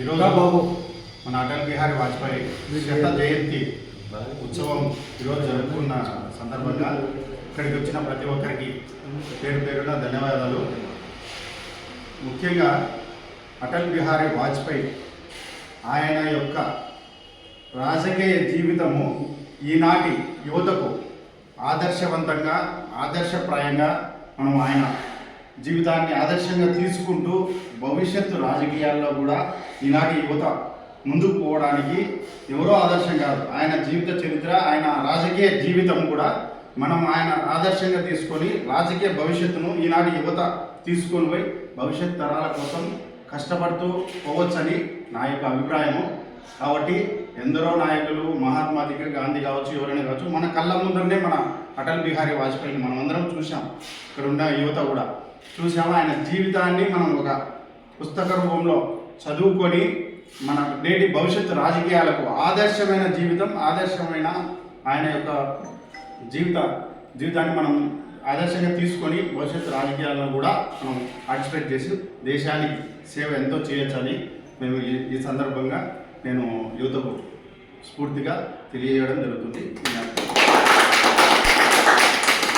ఈరోజు మన అటల్ బిహారీ వాజ్పేయి శత జయంతి ఉత్సవం ఈరోజు జరుపుకున్న సందర్భంగా ఇక్కడికి వచ్చిన ప్రతి ఒక్కరికి పేరు పేరున ధన్యవాదాలు. ముఖ్యంగా అటల్ బిహారీ వాజ్పేయి ఆయన యొక్క రాజకీయ జీవితము ఈనాటి యువతకు ఆదర్శవంతంగా ఆదర్శప్రాయంగా మనం ఆయన జీవితాన్ని ఆదర్శంగా తీసుకుంటూ భవిష్యత్తు రాజకీయాల్లో కూడా ఈనాటి యువత ముందుకు పోవడానికి ఎవరో ఆదర్శం కాదు, ఆయన జీవిత చరిత్ర, ఆయన రాజకీయ జీవితం కూడా మనం ఆయన ఆదర్శంగా తీసుకొని రాజకీయ భవిష్యత్తును ఈనాటి యువత తీసుకొని పోయి భవిష్యత్ తరాల కోసం కష్టపడుతూ పోవచ్చని నా యొక్క అభిప్రాయము. కాబట్టి ఎందరో నాయకులు మహాత్మా గాంధీ కావచ్చు, ఎవరైనా కావచ్చు, మన కళ్ళ ముందరనే మన అటల్ బిహారీ వాజ్పేయిని మనం అందరం చూసాం. ఇక్కడ ఉన్న యువత కూడా చూసాము. ఆయన జీవితాన్ని మనం ఒక పుస్తక రూపంలో చదువుకొని మన నేటి భవిష్యత్తు రాజకీయాలకు ఆదర్శమైన జీవితం, ఆదర్శమైన ఆయన యొక్క జీవితాన్ని మనం ఆదర్శంగా తీసుకొని భవిష్యత్తు రాజకీయాలను కూడా మనం పార్టిసిపేట్ చేసి దేశానికి సేవ ఎంతో చేయొచ్చని మేము ఈ సందర్భంగా నేను యువతకు స్ఫూర్తిగా తెలియజేయడం జరుగుతుంది.